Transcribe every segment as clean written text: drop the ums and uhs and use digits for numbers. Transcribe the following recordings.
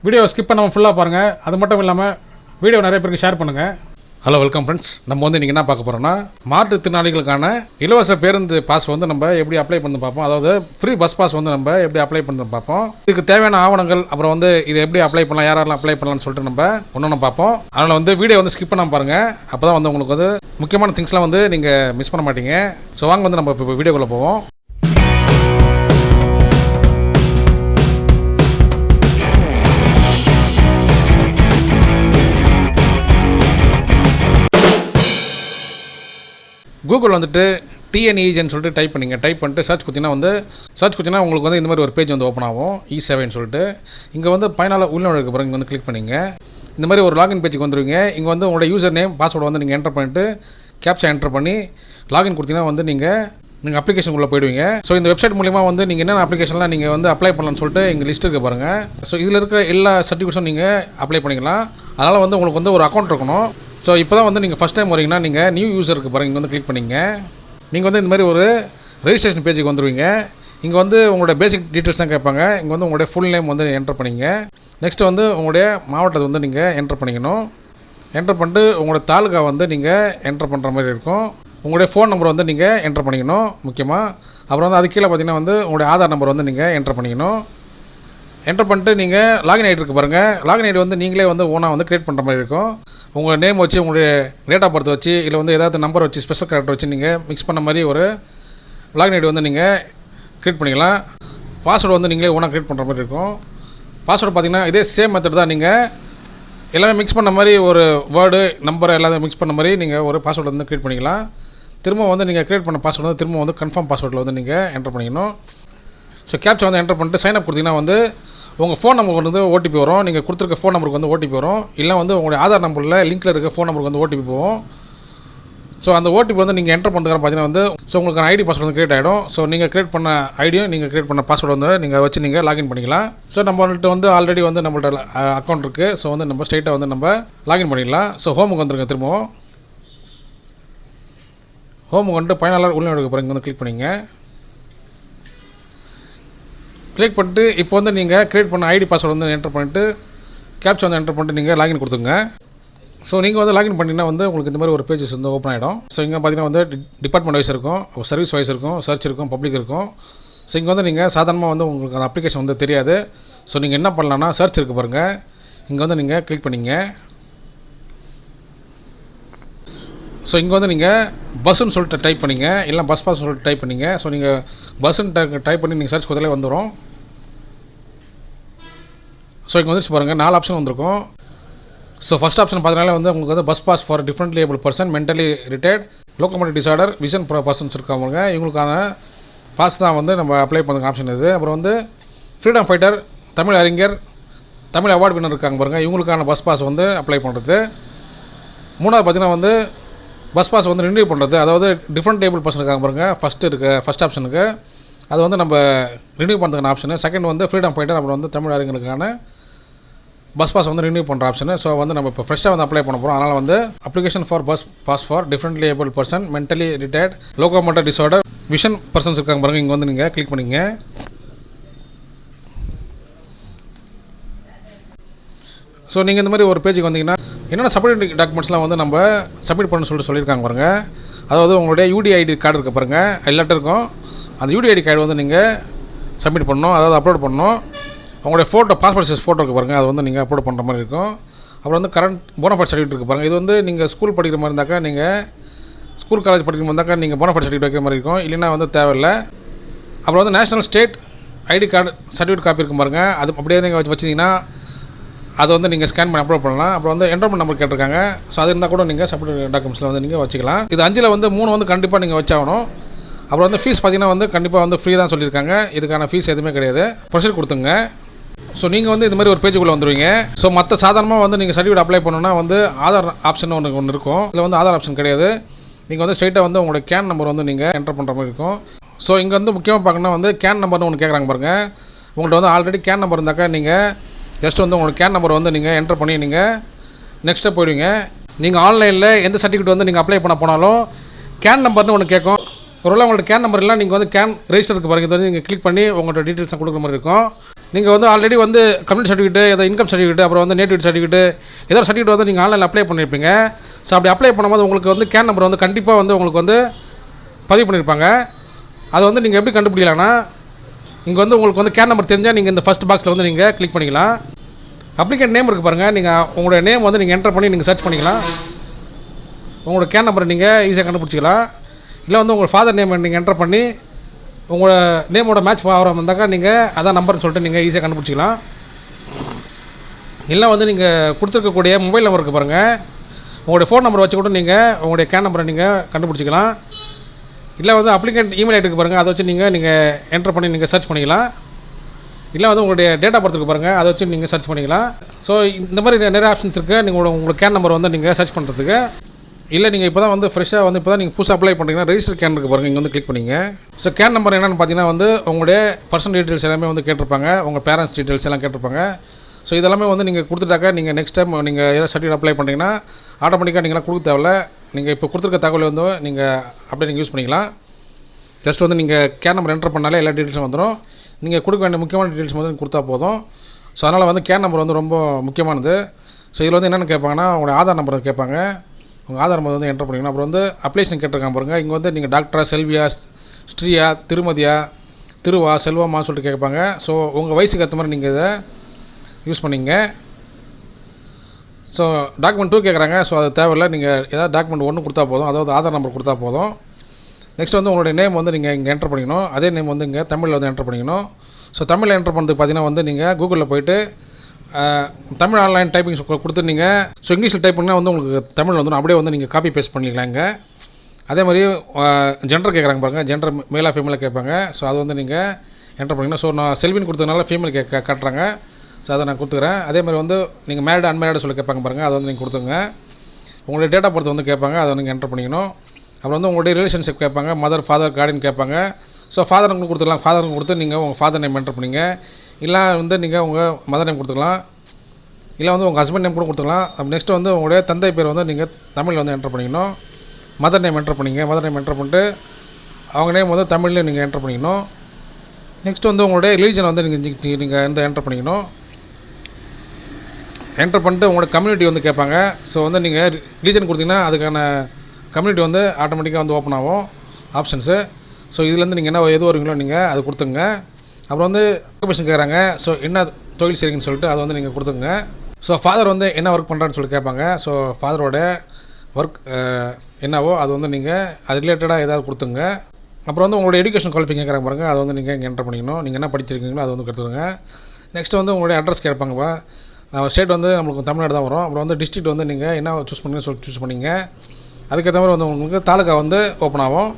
Video skip பண்ணாமல் ஃபுல்லாக பாருங்கள். அது மட்டும் இல்லாமல் வீடியோ நிறைய பேருக்கு ஷேர் பண்ணுங்கள். Hello, welcome friends. நம்ம வந்து இன்றைக்கி என்ன பார்க்க போகிறோம்னா, மாற்றுத்திறனாளிகளுக்கான இலவச பேருந்து பாஸ் வந்து நம்ம எப்படி அப்ளை பண்ணி பார்ப்போம். அதாவது ஃப்ரீ பஸ் பாஸ் வந்து நம்ம எப்படி அப்ளை பண்ணி பார்ப்போம். இதுக்கு தேவையான ஆவணங்கள், அப்புறம் வந்து இது எப்படி அப்ளை பண்ணலாம், யாரெல்லாம் அப்ளை பண்ணலாம்னு சொல்லிட்டு நம்ம ஒன்று பார்ப்போம். அதனால் வந்து வீடியோ வந்து ஸ்கிப் பண்ணாமல் பாருங்கள். அப்போ தான் வந்து உங்களுக்கு வந்து முக்கியமான திங்ஸ்லாம் வந்து நீங்கள் மிஸ் பண்ண மாட்டீங்க. ஸோ வாங்க வந்து நம்ம இப்போ வீடியோக்குள்ளே போவோம். கூகுள் வந்துட்டு டிஎன்இஜின்னு சொல்லிட்டு டைப் பண்ணிட்டு சர்ச் கொடுத்தீங்கன்னா உங்களுக்கு வந்து இந்த மாதிரி ஒரு பேஜ் வந்து ஓப்பன் ஆகும். இ7 சொல்லிட்டு இங்கே வந்து பயனாளர் உள்நுழைவுக்கு பிறகு இங்கே வந்து கிளிக் பண்ணிங்க. இந்த மாதிரி ஒரு லாகின் பேஜுக்கு வந்துடுவீங்க. இங்கே வந்து உங்களோட யூசர் நேம் பாஸ்வேர்டு வந்து நீங்கள் என்டர் பண்ணிவிட்டு கேப்சா என்டர் பண்ணி லாகின் கொடுத்தீங்கன்னா வந்து நீங்கள் அப்ளிகேஷனுக்குள்ளே போயிடுவீங்க. ஸோ இந்த வெப்சைட் மூலிமா வந்து நீங்கள் என்னென்ன அப்ளிகேஷன்லாம் நீங்கள் வந்து அப்ளை பண்ணலாம்னு சொல்லிட்டு இங்கே லிஸ்ட் இருக்குது பாருங்கள். ஸோ இதில் இருக்கிற எல்லா சர்டிஃபிகேட்ஸும் நீங்கள் அப்ளை பண்ணிக்கலாம். அதனால் வந்து உங்களுக்கு வந்து ஒரு அக்கௌண்ட் இருக்கணும். ஸோ இப்போ தான் வந்து நீங்கள் ஃபஸ்ட் டைம் வரீங்கன்னா நீங்கள் நியூ யூசருக்கு பாருங்கள், இங்கே வந்து கிளிக் பண்ணிங்க. நீங்கள் வந்து இந்த மாதிரி ஒரு ரெஜிஸ்ட்ரேஷன் பேஜுக்கு வந்துடுவீங்க. இங்கே வந்து உங்களுடைய பேசிக் டீட்டெயில்ஸ் தான் கேட்பாங்க. இங்கே வந்து உங்களுடைய ஃபுல் நேம் வந்து என்டர் பண்ணிங்க. நெக்ஸ்ட் வந்து உங்களுடைய மாவட்டத்தை வந்து நீங்கள் என்டர் பண்ணிக்கணும். என்டர் பண்ணிட்டு உங்களுடைய தாலுகா வந்து நீங்கள் என்டர் பண்ணுற மாதிரி இருக்கும். உங்களுடைய ஃபோன் நம்பர் வந்து நீங்கள் என்டர் பண்ணிக்கணும் முக்கியமாக. அப்புறம் வந்து அது கீழே பார்த்தீங்கன்னா வந்து உங்களுடைய ஆதார் நம்பர் வந்து நீங்கள் என்டர் பண்ணிக்கணும். என்டர் பண்ணிட்டு நீங்கள் லாகின் ஐடி இருக்குது பாருங்கள். லாகின் ஐடி வந்து நீங்களே வந்து ஓனாக வந்து க்ரியேட் பண்ணுற மாதிரி இருக்கும். உங்கள் நேம் வச்சு, உங்களுடைய டேட் ஆஃப் பர்த் வச்சு, இல்லை வந்து ஏதாவது நம்பர் வச்சு, ஸ்பெஷல் கேரக்டர் வச்சு நீங்கள் மிக்ஸ் பண்ண மாதிரி ஒரு லாகின் ஐடி வந்து நீங்கள் க்ரியேட் பண்ணிக்கலாம். பாஸ்வேர்டு வந்து நீங்களே ஓனாக க்ரியேட் பண்ணுற மாதிரி இருக்கும். பாஸ்வேர்டு பார்த்திங்கன்னா இதே சேம் மெத்தட் தான். நீங்கள் எல்லாமே மிக்ஸ் பண்ண மாதிரி ஒரு வேர்டு நம்பர் எல்லாமே மிக்ஸ் பண்ண மாதிரி நீங்கள் ஒரு பாஸ்வேர்டு வந்து க்ரியேட் பண்ணிக்கலாம். திரும்ப வந்து நீங்கள் க்ரியேட் பண்ண பாஸ்வேர்டு வந்து திரும்ப வந்து கன்ஃபார்ம் பாஸ்வேர்டில் வந்து நீங்கள் என்டர் பண்ணிக்கணும். ஸோ கேப்சா வந்து என்டர் பண்ணிட்டு சைன் அப் கொடுத்தீங்கன்னா வந்து உங்கள் ஃபோன் நம்பருக்கு வந்து ஓடிபி வரும். நீங்கள் கொடுத்துருக்க ஃபோன் நம்பருக்கு வந்து ஓடிபி வரும். இல்லை வந்து உங்களுடைய ஆதார் நம்பரில் லிங்க்கில் இருக்க ஃபோன் நம்பருக்கு வந்து ஓடிபி போகும். ஸோ அந்த ஓடிபி வந்து நீங்கள் என்டர் பண்ணுறதுக்கு பார்த்தீங்கன்னா வந்து ஸோ உங்களுக்கு ஐடி பாஸ்வேர்டு வந்து க்ரியேட் ஆகிடும். ஸோ நீங்கள் க்ரியேட் பண்ண ஐடியும் நீங்கள் க்ரியேட் பண்ண பாஸ்வேர்டு வந்து நீங்கள் வச்சு நீங்கள் லாகின் பண்ணிக்கலாம். ஸோ நம்மள்ட்ட வந்து ஆல்ரெடி வந்து நம்மள்ட்ட அக்கௌண்ட் இருக்குது. ஸோ வந்து நம்ம ஸ்ட்ரைட்டாக வந்து நம்ம லாகின் பண்ணிடலாம். ஸோ ஹோமுக்கு வந்துருங்க. திரும்பவும் ஹோமுக்கு வந்துட்டு பயனாளர் உள்நுழைவுக்கு பிறகு வந்து கிளிக் பண்ணிங்க. கிளிக் பண்ணிட்டு இப்போ வந்து நீங்கள் க்ரியேட் பண்ண ஐடி பாஸ்வேர்டு வந்து என்டர் பண்ணிவிட்டு கேப்சா வந்து என்டர் பண்ணிட்டு நீங்கள் லாகின் கொடுத்துங்க. ஸோ நீங்கள் வந்து லாகின் பண்ணிங்கன்னா வந்து உங்களுக்கு இந்த மாதிரி ஒரு பேஜஸ் வந்து ஓப்பன் ஆகிடும். ஸோ இங்கே பார்த்தீங்கன்னா வந்து டிபார்ட்மெண்ட் வைஸ் இருக்கும், சர்வீஸ் வைஸ் இருக்கும், சர்ச் இருக்கும், பப்ளிக் இருக்கும். ஸோ இங்கே வந்து நீங்கள் சாதாரணமாக வந்து உங்களுக்கு அந்த அப்ளிகேஷன் வந்து தெரியாது. ஸோ நீங்கள் என்ன பண்ணலான்னா சர்ச் இருக்குது பாருங்கள், இங்கே வந்து நீங்கள் கிளிக் பண்ணிங்க. ஸோ இங்கே வந்து நீங்கள் பஸ்ஸுன்னு சொல்லிட்டு டைப் பண்ணிங்க, இல்லை பஸ் பாஸ் சொல்லிட்டு டைப் பண்ணிங்க. ஸோ நீங்கள் பஸ்ஸுன்னு டைப் பண்ணி நீங்கள் சர்ச் கொடுத்தாலே வந்துடும். ஸோ இங்கே வந்துச்சு பாருங்கள், 4 ஆப்ஷன் வந்திருக்கும். ஸோ ஃபஸ்ட் ஆப்ஷன் பார்த்தீங்கன்னா வந்து உங்களுக்கு வந்து bus pass for differently able person, mentally retired, locomotive disorder, vision persons இருக்காங்க. இவங்களுக்கான பாஸ் தான் வந்து நம்ம அப்ளை பண்ணுற ஆப்ஷன் இது. அப்புறம் வந்து ஃப்ரீடம் ஃபைட்டர், தமிழ் அறிஞர், தமிழ் அவார்டு வின்னர் இருக்காங்க பாருங்கள், இவங்களுக்கான பஸ் பாஸ் வந்து அப்ளை பண்ணுறது. மூணாவது பார்த்தீங்கன்னா வந்து பஸ் பாஸ் வந்து ரினியூ பண்ணுறது. அதாவது டிஃப்ரெண்ட் டேபிள் பர்சன் இருக்காங்க பாருங்கள், ஃபஸ்ட் ஆப்ஷனுக்கு அது வந்து நம்ம ரினியூ பண்ணுறதுக்கான ஆப்ஷனு. செகண்ட் வந்து ஃப்ரீடம் ஃபைட்டர், அப்புறம் வந்து தமிழ் அறிஞர்களுக்கான பஸ் பாஸ் வந்து ரினியூ பண்ணுற ஆப்ஷனு. ஸோ வந்து நம்ம இப்போ ஃப்ரெஷ்ஷாக வந்து அப்ளை பண்ண போகிறோம். அதனால் வந்து application for bus pass for differently able person, mentally retired, locomotive disorder, vision persons இருக்காங்க பாருங்கள், இங்கே வந்து நீங்கள் கிளிக் பண்ணிங்க. ஸோ நீங்கள் இந்த மாதிரி ஒரு பேஜுக்கு வந்தீங்கன்னா என்னென்ன சப்மிட் டாக்குமெண்ட்ஸ்லாம் வந்து நம்ம சப்மிட் பண்ணணும்னு சொல்லியிருக்காங்க பாருங்கள். அதாவது உங்களுடைய யூடிஐடி கார்டு இருக்க பாருங்கள், எல்லாட்டும் இருக்கும். அந்த யூடிஐடி கார்டு வந்து நீங்கள் சப்மிட் பண்ணணும், அதாவது அப்லோட் பண்ணணும். உங்களுடைய ஃபோட்டோ, பாஸ்போர்ட் சைஸ் ஃபோட்டோ இருக்குது பாருங்கள், அது வந்து நீங்கள் அப்லோட் பண்ணுற மாதிரி இருக்கும். அப்புறம் வந்து கரண்ட் போனஃபைட் சர்டிஃபிகேட் இருக்குது பாருங்கள். இது வந்து நீங்கள் ஸ்கூல் படிக்கிற மாதிரி இருந்தாக்கா, நீங்கள் ஸ்கூல் காலேஜ் படிக்கிற மாதிரி இருந்தாக்கா நீங்கள் போனஃபைட் சர்டிஃபிகேட் வைக்கிற மாதிரி இருக்கும், இல்லைன்னா வந்து தேவையில்லை. அப்புறம் வந்து national state ID card certificate copy இருக்கும் பாருங்கள், அது அப்படியே நீங்கள் வச்சிங்கன்னா அதை வந்து நீங்கள் ஸ்கேன் பண்ணி அப்லோட் பண்ணலாம். அப்புறம் வந்து என்ரோல்மெண்ட் நம்பர் கேட்டிருக்காங்க. ஸோ அது இருந்தால் கூட நீங்கள் சப்மிட் டாக்குமெண்ட்ஸில் வந்து நீங்கள் வச்சுக்கலாம். இது 5ல் வந்து 3 வந்து கண்டிப்பாக நீங்கள் வச்சாகணும். அப்புறம் வந்து ஃபீஸ் பார்த்தீங்கன்னா வந்து கண்டிப்பாக வந்து ஃப்ரீ தான் சொல்லியிருக்காங்க. இதுக்கான ஃபீஸ் எதுவுமே கிடையாது, ப்ரொசீட் கொடுத்துங்க. ஸோ நீங்கள் வந்து இந்த மாதிரி ஒரு பேஜுக்குள்ளே வந்துடுவீங்க. ஸோ மற்ற சாதாரணமாக வந்து நீங்கள் சர்டிஃபிகேட் அப்ளை பண்ணணும்னா வந்து ஆதார் ஆப்ஷன் ஒன்று இருக்கும். இதில் வந்து ஆதார் ஆப்ஷன் கிடையாது. நீங்கள் வந்து ஸ்ட்ரைட்டாக வந்து உங்களோட கேன் நம்பர் வந்து நீங்கள் என்டர் பண்ணுற மாதிரி இருக்கும். ஸோ இங்கே வந்து முக்கியமாக பார்க்கணும்னா வந்து கேன் நம்பர்னு ஒன்று கேட்குறாங்க பாருங்கள். உங்கள்கிட்ட வந்து ஆல்ரெடி கேன் நம்பர் இருந்தாக்கா நீங்கள் ஜஸ்ட் வந்து உங்களோட கேன் நம்பர் வந்து நீங்கள் என்டர் பண்ணி நீங்கள் நெக்ஸ்ட்டு போயிடுவீங்க. நீங்கள் ஆன்லைனில் எந்த சர்டிஃபிகேட் வந்து நீங்கள் அப்ளை பண்ண போனாலும் கேன் நம்பர்னு ஒன்று கேட்கும். ஒருவேளை உங்கள்ட்ட கேன் நம்பர் இல்லை, நீங்கள் வந்து கேன் ரெஜிஸ்டருக்கு பாருங்கள், இது வந்து நீங்கள் கிளிக் பண்ணி உங்களோட டீட்டெயில்ஸை கொடுக்குற மாதிரி இருக்கும். நீங்கள் வந்து ஆல்ரெடி வந்து கம்யூனிட்டி சர்டிஃபிகேட்டு ஏதோ இன்கம் சர்டிஃபிகேட்டு அப்புறம் வந்து நேட்டிவிட்டி சர்டிஃபிகேட்டு ஏதோ சர்டிஃபிகேட் வந்து நீங்கள் ஆன்லைனில் அப்ளை பண்ணியிருப்பீங்க. ஸோ அப்படி அப்ளை பண்ணும்போது உங்களுக்கு வந்து கேன் நம்பர் வந்து கண்டிப்பாக வந்து உங்களுக்கு வந்து பதிவு பண்ணியிருப்பாங்க. அதை வந்து நீங்கள் எப்படி கண்டுபிடிக்கலாம்னா, இங்கே வந்து உங்களுக்கு வந்து கேன் நம்பர் தெரிஞ்சால் நீங்கள் இந்த ஃபஸ்ட் பாக்ஸில் வந்து நீங்கள் கிளிக் பண்ணிக்கலாம். அப்ளிகேட் நேம் இருக்குது பாருங்கள், நீங்கள் உங்களோட நேம் வந்து நீங்கள் என்டர் பண்ணி நீங்கள் சர்ச் பண்ணிக்கலாம். உங்களோட கேன் நம்பரை நீங்கள் ஈஸியாக கண்டுபிடிச்சிக்கலாம். இல்லை வந்து உங்கள் ஃபாதர் நேம் நீங்கள் என்டர் பண்ணி உங்களோட நேமோட மேட்ச் ஆகிற வந்தாக்கா நீங்கள் அதான் நம்பர்னு சொல்லிட்டு நீங்கள் ஈஸியாக கண்டுபிடிச்சிக்கலாம். இல்லை வந்து நீங்கள் கொடுத்துருக்கக்கூடிய மொபைல் நம்பர் இருக்குது பாருங்கள், உங்களுடைய ஃபோன் நம்பரை வச்சு கூட நீங்கள் உங்களுடைய கேன் நம்பரை நீங்கள் கண்டுபிடிச்சிக்கலாம். இல்லை வந்து அப்ளிகேட் இமெயில் ஐடிக்கு பாருங்கள், அதை வச்சு நீங்கள் என்டர் பண்ணி நீங்கள் சர்ச் பண்ணிக்கலாம். இல்லை வந்து உங்களுடைய டேட் ஆஃப் பர்த்துக்கு பாருங்கள், அதை வச்சு நீங்கள் சர்ச் பண்ணிக்கலாம். ஸோ இந்த மாதிரி நிறைய ஆப்ஷன்ஸ் இருக்குது நீங்கள் உங்களுக்கு கேன் நம்பர் வந்து நீங்கள் சர்ச் பண்ணுறதுக்கு. இல்லை நீங்கள் இப்போ தான் வந்து ஃப்ரெஷ்ஷாக வந்து இப்போ தான் நீங்கள் புதுசாக அப்ளை பண்ணுறீங்கன்னா ரெஜிஸ்டர் கேன் இருக்குது பாருங்கள், இங்கே வந்து கிளிக் பண்ணிங்க. ஸோ கேன் நம்பர் என்னென்னு பார்த்தீங்கன்னா வந்து உங்களுடைய பர்சனல் டீட்டெயில்ஸ் எல்லாமே வந்து கேட்டிருப்பாங்க, உங்கள் பேரண்ட்ஸ் டீட்டெயில்ஸ் எல்லாம் கேட்டிருப்பாங்க. ஸோ இதெல்லாமே வந்து நீங்கள் கொடுத்துட்டாக்கா நீங்கள் நெக்ஸ்ட் டைம் நீங்கள் ஏதாவது சர்டிஃபிகேட் அப்ளை பண்ணுறீங்கன்னா ஆட்டோமேட்டிக்காக நீங்களாம் கொடுக்க தேவையில்ல. நீங்கள் இப்போ கொடுத்துருக்க தகவல் வந்து நீங்கள் அப்படியே நீங்கள் யூஸ் பண்ணிக்கலாம். ஜஸ்ட் வந்து நீங்கள் கேன் நம்பர் என்டர் பண்ணாலே எல்லா டீட்டெயில்ஸும் வந்துடும். நீங்கள் கொடுக்க வேண்டிய முக்கியமான டீட்டெயில்ஸ் வந்து கொடுத்தா போதும். ஸோ அதனால் வந்து கேன் நம்பர் வந்து ரொம்ப முக்கியமானது. ஸோ இதில் வந்து என்னென்னு கேட்பாங்கன்னா உங்களுடைய ஆதார் நம்பர் கேட்பாங்க, உங்கள் ஆதார் நம்பர் வந்து என்டர் பண்ணிக்கணும். அப்புறம் வந்து அப்ளிகேஷன் கேட்டிருக்காங்க பாருங்கள், இங்கே வந்து நீங்கள் டாக்டரா, செல்வியா, ஸ்ரீயா, திருமதியா, திருவா, செல்வமான்னு சொல்லிட்டு கேட்பாங்க. ஸோ உங்கள் வயசுக்கு ஏற்ற மாதிரி நீங்கள் இதை யூஸ் பண்ணிங்க. ஸோ டாக்குமெண்ட் 2 கேட்குறாங்க. ஸோ அது தேவையில்லை, நீங்கள் ஏதாவது டாக்குமெண்ட் 1 கொடுத்தா போதும், அதாவது ஆதார் நம்பர் கொடுத்தா போதும். நெக்ஸ்ட் வந்து உங்களுடைய நேம் வந்து நீங்கள் இங்கே என்டர் பண்ணிக்கணும். அதே நேம் வந்து இங்கே தமிழில் வந்து என்டர் பண்ணிக்கணும். ஸோ தமிழில் என்டர் பண்ணுறதுக்கு பார்த்தீங்கன்னா வந்து நீங்கள் கூகுளில் போய்ட்டு தமிழ் ஆன்லைன் டைப்பிங் கொடுத்து நீங்கள் ஸோ இங்கிலீஷில் டைப் பண்ணால் வந்து உங்களுக்கு தமிழ் வந்துடும். அப்படியே வந்து நீங்கள் காப்பி பேஸ்ட் பண்ணிக்கலாம் இங்கே. அதே மாதிரி ஜெண்டர் கேட்குறாங்க பாருங்கள், ஜெண்டர் மேலாக ஃபீமேலாக கேட்பாங்க. ஸோ அது வந்து நீங்கள் என்டர் பண்ணிங்கன்னா, ஸோ நான் செல்வின்னு கொடுத்ததுனால ஃபீமேல் காட்டுறாங்க. ஸோ அதை நான் கொடுத்துக்கிறேன். அதே மாதிரி வந்து நீங்கள் மேரிடு அன்மேரிடு சொல்லி கேட்பாங்க பாருங்கள், அதை வந்து நீங்கள் கொடுத்துங்க. உங்களுடைய டேட் ஆஃப் பர்த் வந்து கேட்பாங்க, அதை நீங்கள் என்டர் பண்ணிக்கணும். அப்புறம் வந்து உங்களுடைய ரிலேஷன்ஷிப் கேட்பாங்க, மதர், ஃபாதர், கார்டியன் கேட்பாங்க. ஸோ ஃபாதருக்கு கொடுத்துக்கலாம், ஃபாதருக்கு கொடுத்து நீங்கள் உங்கள் ஃபாதர் நேம் என்டர் பண்ணிங்க. இல்லை வந்து நீங்கள் உங்கள் மதர் நேம் கொடுத்துக்கலாம், இல்லை வந்து உங்கள் ஹஸ்பண்ட் நேம் கூட கொடுத்துக்கலாம். அப்போ நெக்ஸ்ட்டு வந்து உங்களுடைய தந்தை பேர் வந்து நீங்கள் தமிழில் வந்து என்டர் பண்ணிக்கணும். மதர் நேம் என்டர் பண்ணிங்க, மதர் நேம் என்டர் பண்ணிட்டு அவங்க நேம் வந்து தமிழில் நீங்கள் என்டர் பண்ணிக்கணும். நெக்ஸ்ட்டு வந்து உங்களுடைய ரிலீஜன் வந்து நீங்கள் வந்து என்டர் பண்ணிக்கணும். என்டர் பண்ணிட்டு உங்களோட கம்யூனிட்டி வந்து கேட்பாங்க. ஸோ வந்து நீங்கள் ரிலீஜன் கொடுத்தீங்கன்னா அதுக்கான கம்யூனிட்டி வந்து ஆட்டோமேட்டிக்காக வந்து ஓப்பன் ஆகும் ஆப்ஷன்ஸு. ஸோ இதுலேருந்து நீங்கள் என்ன எது வருவீங்களோ நீங்கள் அது கொடுத்துங்க. அப்புறம் வந்து ஆக்குபேஷன் கேட்குறாங்க. ஸோ என்ன தொழில் செய்கிறீங்கன்னு சொல்லிட்டு அதை வந்து நீங்கள் கொடுத்துங்க. ஸோ ஃபாதர் வந்து என்ன ஒர்க் பண்ணுறான்னு சொல்லி கேட்பாங்க. ஸோ ஃபாதரோட ஒர்க் என்னவோ அது வந்து நீங்கள் அது ரிலேட்டடாக ஏதாவது கொடுத்துங்க. அப்புறம் வந்து உங்களோட எஜுகேஷன் குவாலிஃபிகேஷன் கேட்குறாங்க பாருங்கள், அதை வந்து நீங்கள் இங்கே என்டர் பண்ணிக்கணும். நீங்கள் என்ன படிச்சிருக்கீங்களோ அதை வந்து கொடுத்துருங்க. நெக்ஸ்ட்டு வந்து உங்களுடைய அட்ரஸ் கேட்பாங்கப்பா. ஸ்டேட் வந்து நம்மளுக்கு தமிழ்நாடு தான் வரும். அப்புறம் வந்து டிஸ்ட்ரிக்ட் வந்து நீங்கள் என்ன சூஸ் பண்ணுங்கன்னு சொல்லி சூஸ் பண்ணிங்க. அதுக்கேற்ற மாதிரி வந்து உங்களுக்கு தாலுக்கா வந்து ஓப்பன் ஆகும்.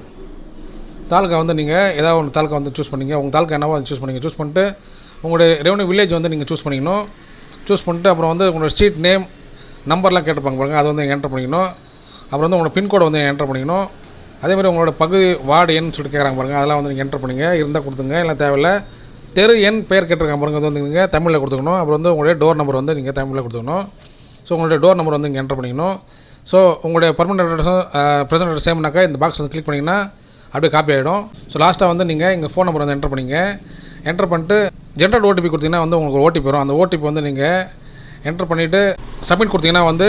தாலுக்கா வந்து நீங்கள் ஏதாவது ஒன்று தாலுக்கா வந்து சூஸ் பண்ணிங்க. உங்கள் தாலுக்கா என்னவோ அதை சூஸ் பண்ணிங்க. சூஸ் பண்ணிட்டு உங்களுடைய ரெவன்யூ வில்லேஜ் வந்து நீங்கள் சூஸ் பண்ணிக்கணும். சூஸ் பண்ணிட்டு அப்புறம் வந்து உங்களோட ஸ்ட்ரீட் நேம் நம்பர்லாம் கேட்டுப்பாங்க பாருங்கள், அதை வந்து என்டர் பண்ணிக்கணும். அப்புறம் வந்து உங்களோட பின்கோடை வந்து என்டர் பண்ணிக்கணும். அதேமாதிரி உங்களோட பகுதி வார்டு எண் சொல்லிட்டு கேட்குறாங்க பாருங்கள், அதெல்லாம் வந்து நீங்கள் என்டர் பண்ணிங்க. இருந்தால் கொடுத்துங்க, இல்லை தேவையில்லை. தெரு எண் பெயர் கேட்டிருக்காங்க பாருங்கள், அது வந்து நீங்கள் தமிழில் கொடுத்துக்கணும். அப்புறம் வந்து உங்களுடைய டோர் நம்பர் வந்து நீங்கள் தமிழில் கொடுத்துக்கணும். ஸோ உங்களுடைய டோர் நம்பர் வந்து இங்கே என்டர் பண்ணிக்கணும். ஸோ உங்களுடைய பர்மனெண்ட் அட்ரஸும் ப்ரெசென்ட் அட்ரஸ் சேம்னாக்கா இந்த பாக்ஸ் வந்து கிளிக் பண்ணிங்கன்னா அப்படியே காப்பி ஆகிடும். ஸோ லாஸ்ட்டாக வந்து நீங்கள் இங்கே ஃபோன் நம்பர் வந்து என்டர் பண்ணிங்க. என்டர் பண்ணிட்டு ஜென்ரேட் ஓடிபி கொடுத்தீங்கன்னா வந்து உங்களுக்கு ஓடிபி வரும். அந்த ஓடிபி வந்து நீங்கள் என்டர் பண்ணிவிட்டு சப்மிட் கொடுத்தீங்கன்னா வந்து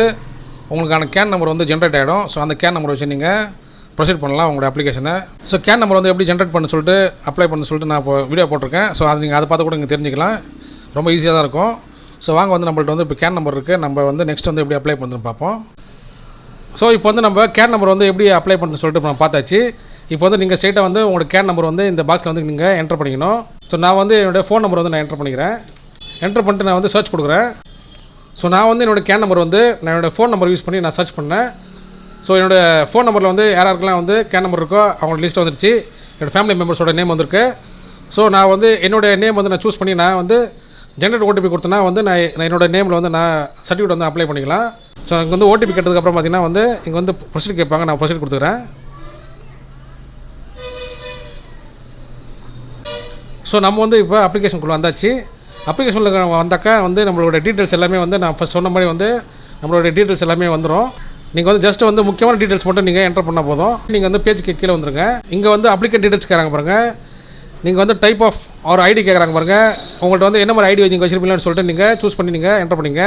உங்களுக்கான கேன் நம்பர் வந்து ஜென்ரேட் ஆகிடும். ஸோ அந்த கேன் நம்பர் வச்சு நீங்கள் ப்ரொசீட் பண்ணலாம் உங்களோட அப்ளிகேஷனை. ஸோ கேன் நம்பர் வந்து எப்படி ஜென்ரேட் பண்ண சொல்லிட்டு அப்ளை பண்ண சொல்லிட்டு நான் இப்போ வீடியோ போட்டிருக்கேன். ஸோ அது நீங்கள் அதை பார்த்து கூட நீங்கள் தெரிஞ்சிக்கலாம், ரொம்ப ஈஸியாக தான் இருக்கும். ஸோ வாங்க வந்து நம்மள்ட்ட வந்து இப்போ கேன் நம்பர் இருக்குது, நம்ம வந்து நெக்ஸ்ட் வந்து எப்படி அப்ளை பண்ணுறதுன்னு பார்ப்போம். ஸோ இப்போ வந்து நம்ம கேன் நம்பர் வந்து எப்படி அப்ளை பண்ணுறதுன்னு சொல்லிட்டு நம்ம பார்த்தாச்சு. இப்போ வந்து நீங்கள் ஸ்ட்ரெயிட்டாக வந்து உங்களோட கேன் நம்பர் வந்து இந்த பாக்ஸில் வந்து நீங்கள் என்டர் பண்ணிக்கணும். ஸோ நான் வந்து என்னோடய ஃபோன் நம்பர் வந்து நான் என்டர் பண்ணிக்கிறேன். என்டர் பண்ணிட்டு நான் வந்து சர்ச் கொடுக்குறேன். ஸோ நான் வந்து என்னோடய கேன் நம்பர் வந்து நான் என்னோடய ஃபோன் நம்பர் யூஸ் பண்ணி நான் சர்ச் பண்ணேன். ஸோ என்னோடய ஃபோன் நம்பரில் வந்து யாராருக்கெல்லாம் வந்து கேன் நம்பர் இருக்கோ அவங்களோட லிஸ்ட் வந்துருச்சு. என்னோடய ஃபேமிலி மெம்பர்ஸோட நேம் வந்திருக்கு. ஸோ நான் வந்து என்னோடய நேம் வந்து நான் சூஸ் பண்ணி நான் வந்து ஜென்ரேட் ஓடிபி கொடுத்தேன்னா வந்து நான் என்னோடய நேமில் வந்து நான் சர்டிஃபிகேட் வந்து அப்ளை பண்ணிக்கலாம். ஸோ எனக்கு வந்து ஓடிபி கேட்டதுக்கப்புறம் பார்த்தீங்கன்னா வந்து இங்கே வந்து ப்ரொசீட் கேட்பாங்க, நான் ப்ரொசீட் கொடுத்துக்கிறேன். ஸோ நம்ம வந்து இப்போ அப்ளிகேஷனுக்குள்ளே வந்தாச்சு. அப்ளிகேஷனில் வந்தாக்கா வந்து நம்மளோட டீட்டெயில்ஸ் எல்லாமே வந்து நான் ஃபஸ்ட் சொன்ன மாதிரி வந்து நம்மளோட டீட்டெயில்ஸ் எல்லாமே வந்துடும். நீங்கள் வந்து ஜஸ்ட் வந்து முக்கியமான டீட்டெயில்ஸ் மட்டும் நீங்கள் என்டர் பண்ணால் போதும். நீங்கள் வந்து பேஜுக்கு கீழே வந்துருங்க. இங்கே வந்து அப்ளிகேட் டீட்டெயில்ஸ் கேட்குறாங்க பாருங்கள். நீங்கள் வந்து டைப் ஆஃப் ஒரு ஐடி கேட்குறாங்க பாருங்கள். உங்கள்கிட்ட வந்து என்ன மாதிரி ஐடி நீங்கள் வச்சிருப்பீங்கன்னு சொல்லிட்டு நீங்கள் சூஸ் பண்ணி நீங்கள் என்டர் பண்ணிங்க.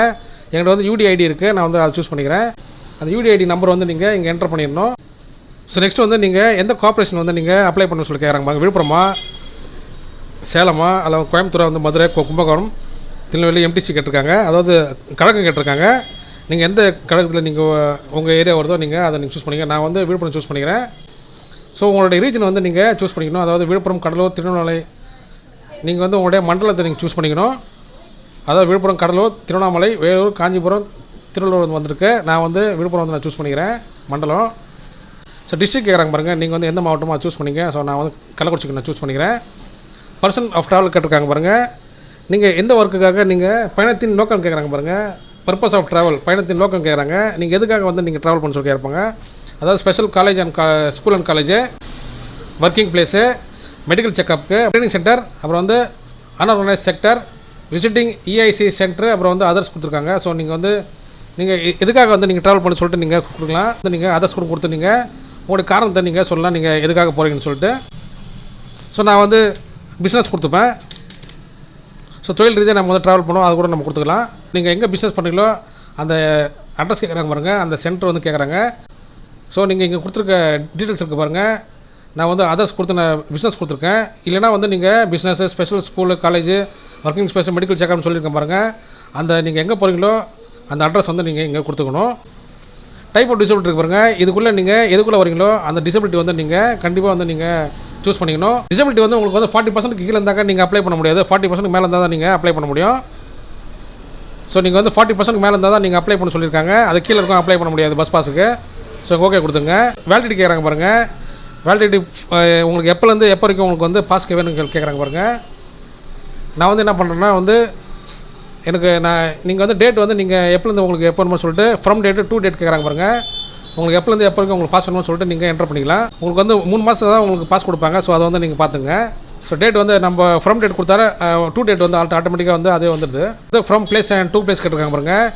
என்கிட்ட வந்து யூடி ஐடி இருக்குது, நான் வந்து அதை சூஸ் பண்ணிக்கிறேன். அந்த யூடி ஐடி நம்பர் வந்து நீங்கள் இங்கே என்டர் பண்ணிடணும். ஸோ நெக்ஸ்ட் வந்து நீங்கள் எந்த கார்பரேஷன் வந்து நீங்கள் அப்ளை பண்ண சொல்லி கேட்குறாங்க பாருங்கள். விழுப்புரமா, சேலமா, அல்ல கோயம்புத்தூரா, வந்து மதுரை, கும்பகோணம், திருநெல்வேலி, எம்டிசி கேட்டிருக்காங்க. அதாவது கழகம் கேட்டிருக்காங்க. நீங்கள் எந்த கழகத்தில் நீங்கள் உங்கள் ஏரியா வருதோ நீங்கள் அதை நீங்கள் சூஸ் பண்ணிங்க. நான் வந்து விழுப்புரம் சூஸ் பண்ணிக்கிறேன். ஸோ உங்களுடைய ரீஜன் வந்து நீங்கள் சூஸ் பண்ணிக்கணும். அதாவது விழுப்புரம், கடலூர், திருவண்ணாமலை, நீங்கள் வந்து உங்களுடைய மண்டலத்தை நீங்கள் சூஸ் பண்ணிக்கணும். அதாவது விழுப்புரம், கடலூர், திருவண்ணாமலை, வேலூர், காஞ்சிபுரம், திருவள்ளூர் வந்திருக்கு. நான் வந்து விழுப்புரம் வந்து நான் சூஸ் பண்ணிக்கிறேன் மண்டலம். ஸோ டிஸ்ட்ரிக்ட் கேட்குறாங்க பாருங்கள். நீங்கள் வந்து எந்த மாவட்டமாக சூஸ் பண்ணிங்க. ஸோ நான் வந்து கள்ளக்குறிச்சிக்கு நான் சூஸ் பண்ணிக்கிறேன். பர்சன் ஆஃப் ட்ராவல் கேட்டிருக்காங்க பாருங்கள். நீங்கள் எந்த ஒர்க்குக்காக நீங்கள் பயணத்தின் நோக்கம் கேட்குறாங்க பாருங்கள். பர்பஸ் ஆஃப் ட்ராவல், பயணத்தின் நோக்கம் கேட்குறாங்க. நீங்கள் எதுக்காக வந்து நீங்கள் ட்ராவல் பண்ண சொல்லி கேட்பாங்க. அதாவது special college and school and college, working place, medical செக்கப்புக்கு, ட்ரைனிங் சென்டர், அப்புறம் வந்து unorganised sector, visiting EIC centre, அப்புறம் வந்து அதர்ஸ் கொடுத்துருக்காங்க. ஸோ நீங்கள் வந்து நீங்கள் எதுக்காக வந்து நீங்கள் ட்ராவல் பண்ண சொல்லிட்டு நீங்கள் கொடுக்கலாம். நீங்கள் அதர்ஸ் கூட கொடுத்து நீங்கள் உங்களுடைய காரணத்தை நீங்கள் சொல்லலாம், நீங்கள் எதுக்காக போகிறீங்கன்னு சொல்லிட்டு. ஸோ நான் வந்து பிஸ்னஸ் கொடுத்துப்பேன். ஸோ தொழில் ரீதியாக நம்ம வந்து ட்ராவல் பண்ணுவோம், அது கூட நம்ம கொடுத்துக்கலாம். நீங்கள் எங்கே பிஸ்னஸ் பண்ணுறீங்களோ அந்த அட்ரஸ் கேட்குறாங்க பாருங்கள். அந்த சென்டர் வந்து கேட்குறாங்க. ஸோ நீங்கள் இங்கே கொடுத்துருக்க டீட்டெயில்ஸ் இருக்குது பாருங்கள். நான் வந்து அதர்ஸ் கொடுத்து நான் பிஸ்னஸ் கொடுத்துருக்கேன். இல்லைனா வந்து நீங்கள் business, special school, college, working space, medical செக்அப்னு சொல்லியிருக்கேன் பாருங்கள். அந்த நீங்கள் எங்கே போகிறீங்களோ அந்த அட்ரஸ் வந்து நீங்கள் இங்கே கொடுத்துக்கணும். டைப் ஆஃப் டிசபிலிட்டி இருக்கு பாருங்கள். இதுக்குள்ளே நீங்கள் எதுக்குள்ளே வரீங்களோ அந்த டிசபிலிட்டி வந்து நீங்கள் கண்டிப்பாக வந்து நீங்கள் சூஸ் பண்ணிக்கணும். டிசபிலிட்டி வந்து உங்களுக்கு வந்து 40% கீழே இருந்தாக்க நீங்கள் அப்ளை பண்ண முடியாது. 40% மேலே இருந்தால் தான் நீங்கள் அப்ளை பண்ண முடியும். ஸோ நீங்கள் வந்து 40% மேலே இருந்தால் தான் நீங்கள் அப்ளை பண்ண சொல்லியிருக்காங்க. அது கீழே இருக்கும் அப்ளை பண்ண முடியாது பஸ் பாஸுக்கு. ஸோ ஓகே கொடுத்துங்க. வேலிடிட்டி கேட்குறாங்க பாருங்கள். வேலிடிட்டி உங்களுக்கு எப்போலேருந்து எப்போ வரைக்கும் உங்களுக்கு வந்து பாஸ்க்கு வேணும்னு கேட்குறாங்க பாருங்கள். நான் வந்து என்ன பண்ணுறேன்னா வந்து எனக்கு நீங்கள் வந்து டேட் வந்து நீங்கள் எப்போலேருந்து உங்களுக்கு எப்போ வேணும்னு சொல்லிட்டு ஃப்ரம் டேட்டு டூ டேட் கேட்குறாங்க பாருங்கள். உங்களுக்கு எப்போலேருந்து எப்போ வரைக்கும் உங்களுக்கு பாஸ் வேணும்னு சொல்லிட்டு நீங்கள் என்டர் பண்ணிக்கலாம். உங்களுக்கு வந்து 3 மாதம் தான் உங்களுக்கு பாஸ் கொடுப்பாங்க. ஸோ அதை வந்து நீங்கள் பார்த்துங்க. ஸோ டேட் வந்து நம்ம ஃப்ரம் டேட் கொடுத்தாரு, டூ டேட் வந்து ஆட்டோமேட்டிக்காக வந்து அதே வந்துடுது. இது from place and to place கேட்டிருக்காங்க பாருங்கள்.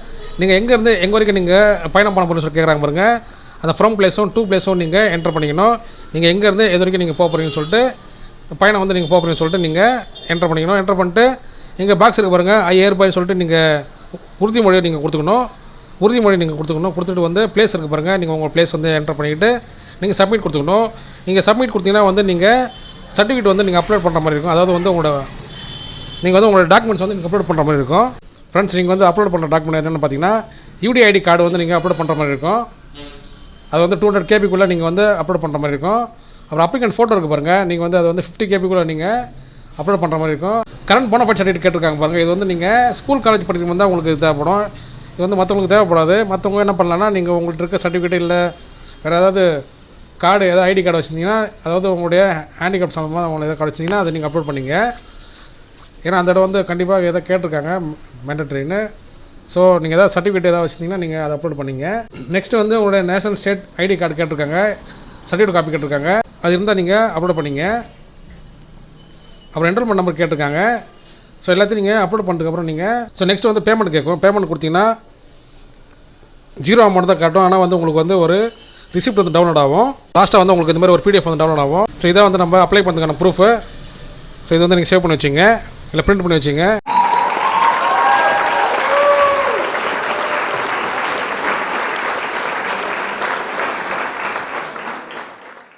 நீங்கள் எங்கேருந்து எங்கே வரைக்கும் நீங்கள் பயணம் பண்ண போகணும்னு சொல்லி கேட்குறாங்க பாருங்கள். அந்த ஃப்ரம் பிளேஸும் டூ பிளேஸும் நீங்கள் என்டர் பண்ணிக்கணும். நீங்கள் எங்கேருந்து எது வரைக்கும் நீங்கள் போக போகிறீங்கன்னு சொல்லிட்டு பயணம் வந்து நீங்கள் போக போகிறீங்கன்னு சொல்லிட்டு நீங்கள் என்டர் பண்ணிக்கணும். என்டர் பண்ணிட்டு இங்கே பாக்ஸ் இருக்குது பாருங்கள். 5000 ரூபாய்னு சொல்லிட்டு நீங்கள் உறுதிமொழியை நீங்கள் கொடுத்துக்கணும். உறுதிமொழி நீங்கள் கொடுத்துக்கணும். கொடுத்துட்டு வந்து பிளேஸ் இருக்குது பாருங்கள். நீங்கள் உங்கள் பிளேஸ் வந்து என்டர் பண்ணிக்கிட்டு நீங்கள் சப்மிட் கொடுத்துக்கணும். நீங்கள் சப்மிட் கொடுத்தீங்கன்னா வந்து நீங்கள் சர்டிஃபிகேட் வந்து நீங்கள் அப்லோட் பண்ணுற மாதிரி இருக்கும். அதாவது வந்து நீங்கள் வந்து உங்களோட டாக்குமெண்ட்ஸ் வந்து நீங்கள் அப்லோட் பண்ணுற மாதிரி இருக்கும். ஃப்ரெண்ட்ஸ், நீங்கள் வந்து அப்லோட் பண்ணுற டாக்குமெண்ட் என்னென்னு பார்த்தீங்கன்னா யூடி ஐடி கார்டு வந்து நீங்கள் அப்லோட் பண்ணுற மாதிரி இருக்கும். அது வந்து 200 KB நீங்கள் வந்து அப்லோட் பண்ணுற மாதிரி இருக்கும். அப்புறம் அப்ளிகன்ட் ஃபோட்டோ இருக்குது பாருங்கள். நீங்கள் வந்து அது வந்து 50 KB நீங்கள் அப்லோட் பண்ணுற மாதிரி இருக்கும். கரண்ட் போனஃபைட் சர்டிஃபிகேட் கேட்டிருக்காங்க பாருங்கள். இது வந்து நீங்கள் ஸ்கூல் காலேஜ் படிக்கும் தான் உங்களுக்கு இது தேவைப்படும். இது வந்து மற்றவங்களுக்கு தேவைப்படாது. மற்றவங்க என்ன பண்ணலான்னா நீங்கள் உங்கள்கிட்ட இருக்க சர்டிஃபிகேட் இல்லை வேறு ஏதாவது கார்டு, ஏதாவது ஐடி கார்டு வச்சுருந்தீங்கன்னா, அதாவது உங்களுடைய ஹேண்டிகேப் சம்மந்தமாக உங்களுக்கு எதாவது கார்டு வச்சுருந்தீங்கன்னா அதை நீங்கள் அப்லோட் பண்ணிங்க. ஏன்னா அந்த இடம் வந்து கண்டிப்பாக எதாவது கேட்டிருக்காங்க மேண்டட்ரின்னு. ஸோ நீங்கள் எதாவது சர்டிஃபிகேட் எதாவது வச்சுருந்தீங்கன்னா நீங்கள் அதை அப்லோட் பண்ணிங்க. நெக்ஸ்ட்டு வந்து உங்களுடைய நேஷனல் ஸ்டேட் ஐடி கார்டு கேட்டிருக்காங்க, சர்டிஃபிகேட் காப்பி கேட்டிருக்காங்க. அது இருந்தால் நீங்கள் அப்லோட் பண்ணிங்க. அப்புறம் என்ரோல்மெண்ட் நம்பர் கேட்டிருக்காங்க. ஸோ எல்லாத்தையும் நீங்கள் அப்லோட் பண்ணதுக்கப்புறம் நீங்கள் நெக்ஸ்ட் வந்து பேமெண்ட் கேட்கும். பேமெண்ட் கொடுத்தீங்கன்னா 0 அமௌண்ட் தான் காட்டும். ஆனால் வந்து உங்களுக்கு வந்து ஒரு ரிசிப்ட் வந்து டவுன்லோட் ஆகும். லாஸ்ட்டாக வந்து உங்களுக்கு இந்த மாதிரி ஒரு PDF வந்து டவுன்லோட் ஆகும். ஸோ இதை வந்து நம்ம அப்ளை பண்ணுறதுக்கான ப்ரூஃபு. ஸோ இது வந்து நீங்கள் சேவ் பண்ணி வச்சுங்க, இல்லை பிரிண்ட் பண்ணி வச்சுங்க.